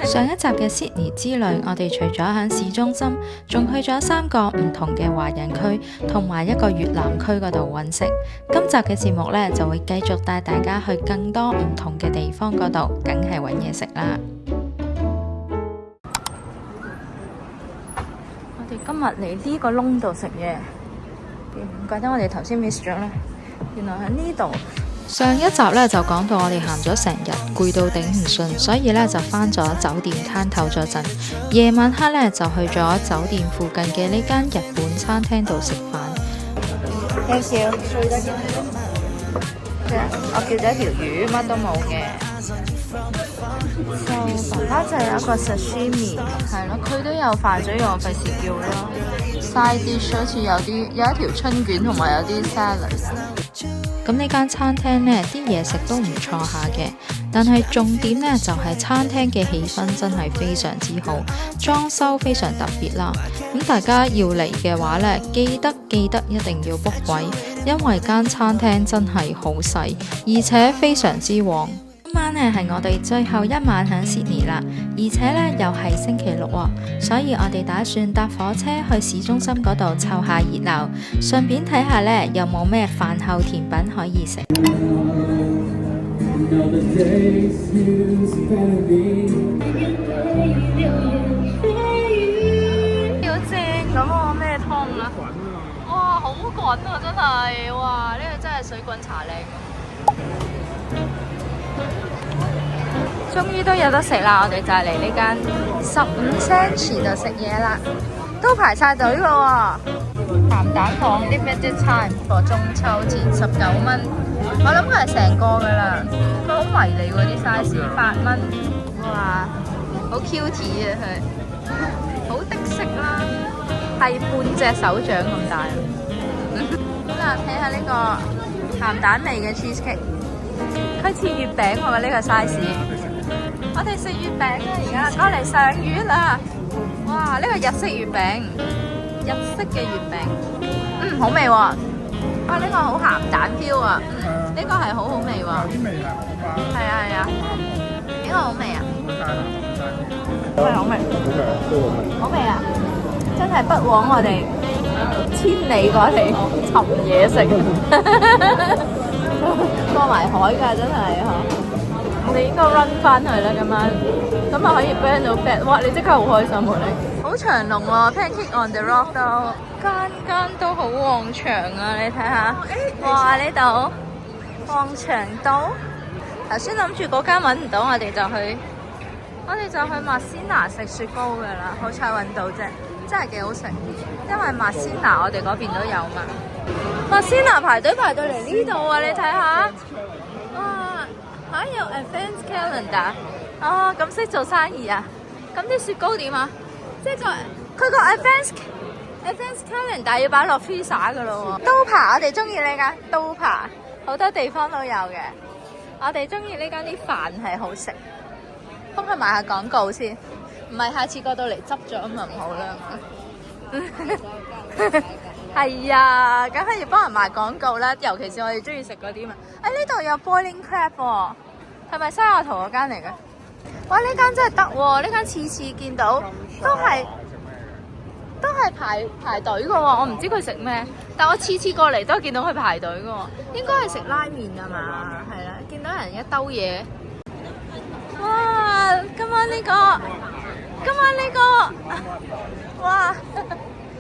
上一集嘅 Sydney 之旅，我哋除咗喺市中心，仲去咗3個唔同嘅華人區，同埋一個越南區嗰度揾食。今集嘅節目呢，就會繼續帶大家去更多唔同嘅地方嗰度，梗係揾嘢食啦。我哋今日嚟呢個窿度食嘢，唔怪得我哋頭先 miss 咗呢。原來喺呢度。上一集咧就講到我哋行咗成日，攰到頂唔順，所以咧就返咗酒店攤頭咗陣。夜晚黑咧就去咗酒店附近嘅呢間日本餐廳度食飯。Thank you。我叫咗條魚，乜都冇嘅。爸爸就有一個 sashimi， 係咯，佢都有飯，所以我費事叫咯。Side dish 好似有一條春卷同埋有啲 salad。咁呢間餐廳呢啲嘢食都唔錯下嘅，但係重點呢就係餐廳嘅氣氛真係非常之好，裝修非常特別啦。咁大家要嚟嘅話呢，記得一定要 book 位，因為間餐廳真係好細，而且非常之旺。今晚呢係我哋最後一晚喺 Sydney 啦，而且呢又係星期六喎，所以我哋打算搭火車去市中心嗰度湊下熱鬧，順便睇下呢有冇咩飯後甜品可以食。好正咁喎，咩湯啊？哇，好滾啊，真係！哇，呢個真係水滾茶靚。終於都有得食啦！我哋就嚟呢間15 cents 度食嘢啦，都排晒隊㗎喎。鹹蛋糖 limited time for 中秋節19蚊，我諗佢係成個㗎啦。佢好迷你喎啲 size， 8蚊，哇，好 cute 啊佢，好的色啦，係半隻手掌咁大。好啦，睇下呢個鹹蛋味嘅 cheesecake， 佢似月餅喎呢個 size。我哋食月餅啊，而家過嚟上月啦！哇，呢個日式月餅，日式嘅月餅，好味喎！哇，呢個好鹹蛋 feel 啊，呢個係好好味喎。有啲味係啊，呢個好味啊！好味，好味啊！真係不枉我哋千里過嚟尋嘢食，過埋海㗎，真係嚇。我哋應該 run 翻去啦，今晚咁啊可以 burn 到 fat。哇！你即刻好開心喎你。好長龍喎 ，Pancake on the Rock 都間都好旺場啊！你睇下，哇！呢度旺場到。頭先諗住嗰間揾唔到，我哋就去麥仙拿食雪糕噶啦。好彩揾到啫，真係幾好食。因為麥仙拿我哋嗰邊都有嘛。麥仙拿排隊嚟呢度啊！你睇下。有 advance calendar， 咁識做生意啊？咁啲雪糕點啊？即係佢個 advance calendar 要擺落 freezer 噶咯喎。刀扒我哋中意呢間刀扒，好多地方都有嘅。我哋中意呢間啲飯係好食，幫佢賣下廣告先，唔係下次過到嚟執咗咁就唔好啦。係啊，梗係要幫人賣廣告啦，尤其是我哋中意食嗰啲嘛。呢度有 boiling crab 喎。係咪西雅圖嗰間嚟嘅？哇！呢間真係得喎，呢間次次見到都係排隊嘅喎。我唔知佢食咩，但我次次過嚟都見到佢排隊嘅喎。應該係食拉麵㗎嘛？係啦，見到人一兜嘢。哇！今晚呢個，哇！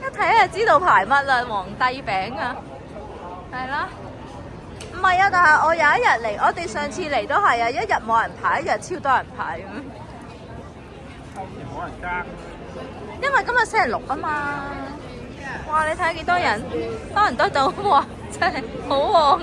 一睇就知道排乜啦，皇帝餅啊，係啦。唔係啊，但係我有一日嚟，我哋上次嚟都係啊，一日冇人排，一日超多人排咁。後面冇人爭。因為今日星期六啊嘛。哇！你睇下幾多人，多人多到，哇！真係好旺。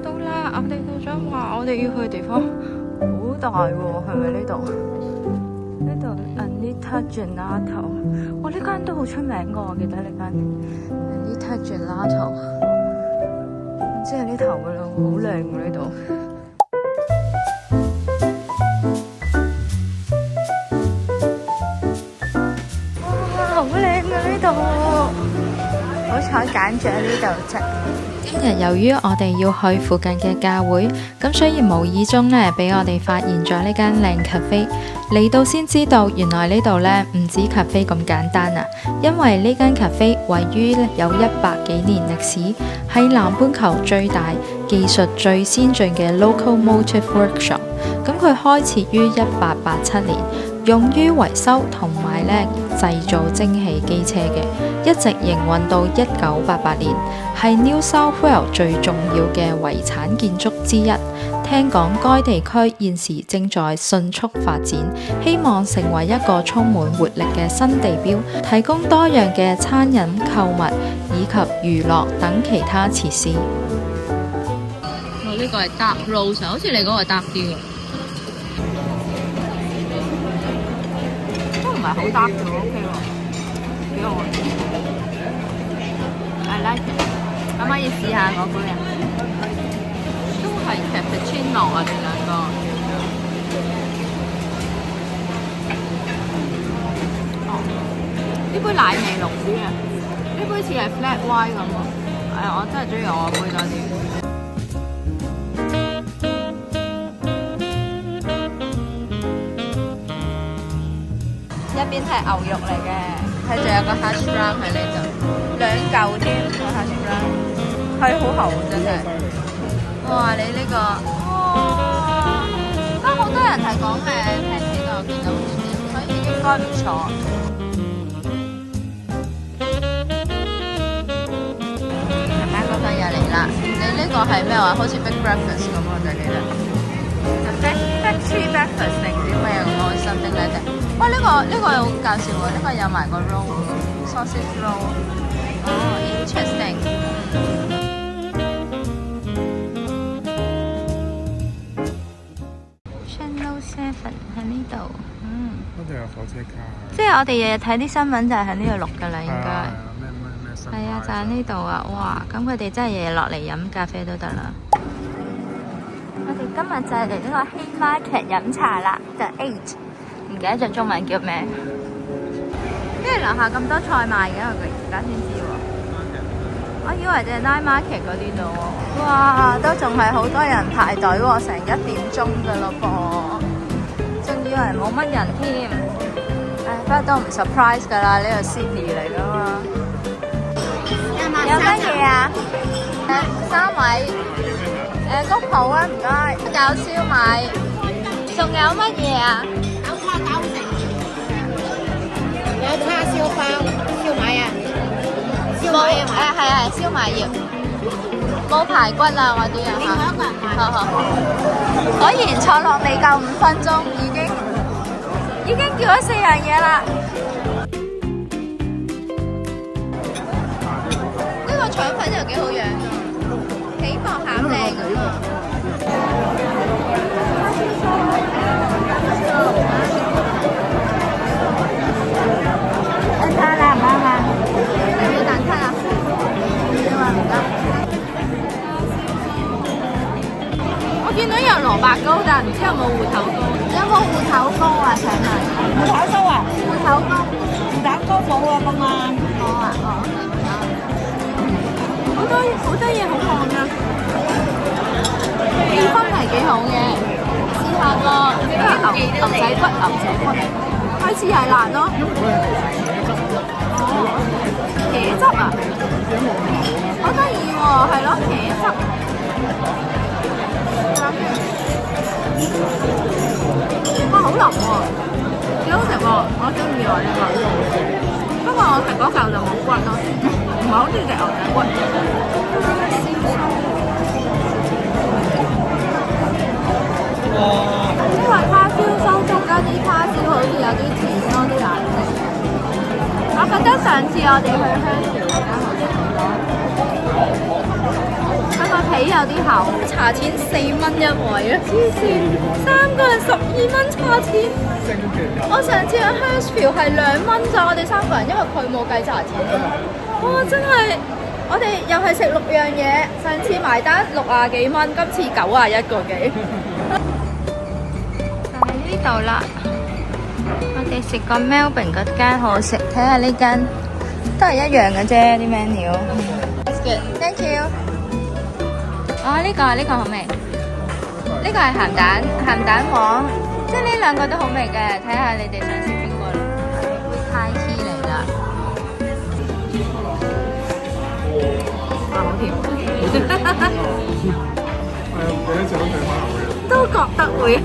到啦，我哋到咗，哇！我哋要去嘅地方好大喎，係咪呢度？呢度 Anita Gelato， 哇！呢間都好出名噶，我記得呢間 Anita Gelato， 唔知係呢頭噶啦，好靚喎呢度。哇！好靚啊呢度，好彩揀咗呢度啫。今日由於我哋要去附近嘅教會，咁所以無意中呢，俾我哋發現咗呢間靚 cafe。嚟到先知道，原來呢度呢唔止 cafe 咁簡單啊！因為呢間 cafe 位於有100幾年歷史，係南半球最大、技術最先進嘅 locomotive workshop。咁佢開設於1887年，用於維修同埋呢製造蒸汽機車嘅，一直營運到1988年，係 New South Wales 最重要嘅遺產建築之一。聽講該地區現時正在迅速發展，希望成為一個充滿活力嘅新地標，提供多樣嘅餐飲、購物以及娛樂等其他設施。我呢個係 dark roast， 好似你嗰個 dark 啲喎，都唔係好 dark 嘅 ，OK 喎，幾好味。I like it， 可唔可以試下我杯啊？係 cappuccino 啊，你兩個。哦，呢杯奶味濃啲啊，呢杯似係 flat white 咁咯。我真係中意我杯多啲。一邊係牛肉嚟嘅，佢仲有個 hash brown 喺呢度，2嚿添個 hash brown， 係好厚真係。哇！你呢個都好多人係講聽呢個見到好似，所以應該唔錯。大家嗰個又嚟啦！你呢個係咩話？好似 big breakfast 咁我就記得。Factory breakfast 定唔知咩咁咯，something like that。哇！呢個好搞笑喎！呢個有埋個 roll，sausage roll。哦 ，interesting。喺呢度，嗰度有火車卡。即係我哋日日睇啲新聞就係喺呢度錄噶啦，應該。係啊，就喺呢度啊！哇，咁佢哋真係日日落嚟飲咖啡都得啦。我哋今日就係嚟呢個 Haymarket 飲茶啦，就 8， 唔記得咗中文叫咩？因為樓下咁多菜賣嘅，我而家先知喎。我以為就係 Night Market 嗰啲度喎。哇，都仲係好多人排隊喎，成1點鐘噶咯噃。仲以為冇乜人添，不過都唔 surprise 噶啦，呢個 Sydney 嚟噶嘛。有乜嘢啊？3位，谷鋪啊，唔該。餃燒賣，仲有乜嘢啊？有叉餃食，有叉燒包、燒賣啊，燒賣啊嘛。係燒賣葉，冇排骨啊嗰啲啊。另外一個人買。好。果然坐落未夠5分鐘，已經叫咗4樣嘢啦。呢個腸粉又幾好樣㗎，起薄餡靚㗎嘛。蛋撻啦，唔啱啊？有冇蛋撻啊？你話唔得。我見到有蘿蔔糕，但唔知有冇芋頭糕。有冇芋頭糕啊？請問？芋頭糕啊？芋頭糕，芋頭糕冇啊，今晚。冇啊，好多嘢好看啊！氣氛係幾好嘅。試下個牛仔骨，開始係辣咯。茄汁啊？好得意喎，係咯，茄汁。哇，好腍喎，幾好食喎，我中意喎呢個。不過我食嗰嚿就冇骨咯，唔係好中意食牛仔骨。因為叉燒收中間啲叉燒好似有啲甜咯，啲顏色。我覺得上次我哋去香橋嗰間好食好多。佢個皮有啲厚，茶錢4蚊一位啊！黐線，3個人12蚊茶錢。我上次去 Hurstville 係2蚊咋，我哋3個人，因為佢冇計茶錢啊。哇！真係，我哋又係食6樣嘢，上次埋單60幾蚊，今次91個幾。就喺呢度啦，我哋食過 Melbourne 嗰間好好食，睇下呢間都係一樣嘅啫，啲 menu。That's good, thank you. 哦，呢個好味，呢個係鹹蛋黃，即係呢兩個都好味嘅，睇下你哋想食邊個啦。泰 tea 嚟㗎，哇，好甜！都覺得會係。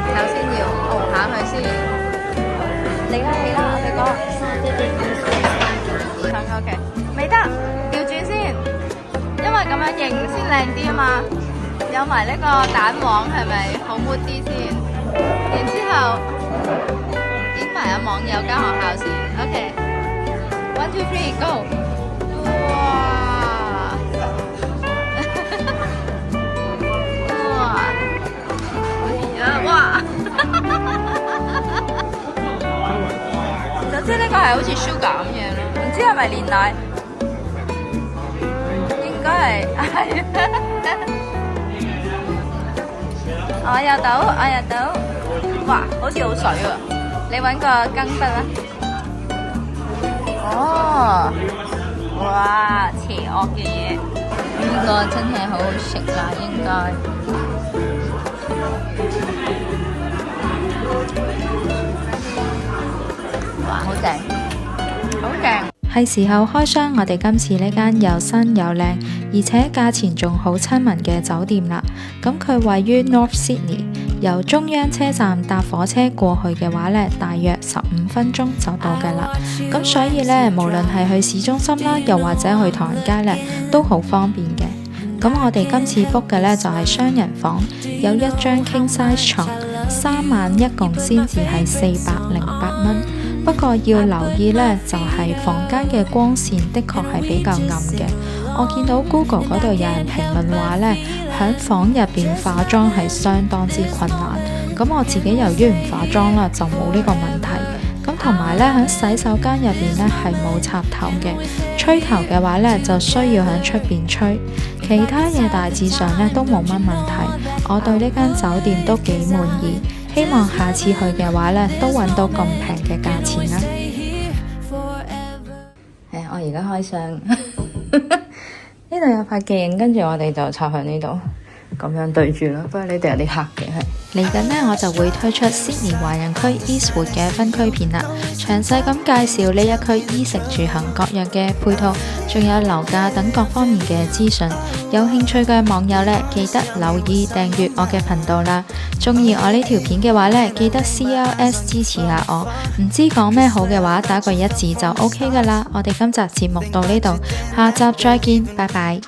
首先要熬下佢先，嚟啦，阿肥哥。OK， 未得，調轉先，因為咁樣影先靚啲啊嘛。有埋呢個蛋黃係咪好抹啲先？然之後影埋阿網友間學校先。OK，1 2 3 go！ 哇！總之呢個係好似 sugar 咁樣咯，唔知係咪煉奶？應該係。我有到，哇，好似好水喎！你揾個羹筆啦。哦，哇，邪惡嘅嘢，呢個真係好好食啦，應該。哇，好正，好正！係時候開箱我哋今次呢間又新又靚，而且價錢仲好親民嘅酒店啦。咁佢位於 North Sydney， 由中央車站搭火車過去嘅話呢，大約15分鐘就到嘅啦。咁所以呢，無論係去市中心啦，又或者去唐人街呢，都好方便嘅。咁我哋今次 book 嘅呢，就係雙人房，有一張 king size 床，3晚一共先至係408蚊。不過要留意呢，就係房間嘅光線的確係比較暗嘅。我見到 Google 嗰度有人評論話呢，響房入邊化妝係相當之困難。咁我自己由於唔化妝啦，就冇呢個問題。咁同埋呢，喺洗手間入邊呢係冇插頭嘅，吹頭嘅話呢就需要喺出邊吹。其他嘢大致上呢都冇乜問題。我對呢間酒店都幾滿意。希望下次去嘅話呢，都揾到咁平嘅價錢啦。我而家開箱，呢度有塊鏡，跟住我哋就插喺呢度，咁樣對住啦。不過呢度有啲黑嘅，係。嚟緊呢，我就會推出 Sydney 華人區 Eastwood 嘅分區片啦，詳細咁介紹呢一區衣食住行各樣嘅配套，仲有樓價等各方面嘅資訊。有興趣嘅網友呢，記得留意訂閱我嘅頻道啦。中意我呢條片嘅話呢，記得 CLS 支持下我。唔知講咩好嘅話，打個1字就 OK 噶啦。我哋今集節目到呢度，下集再見，拜拜。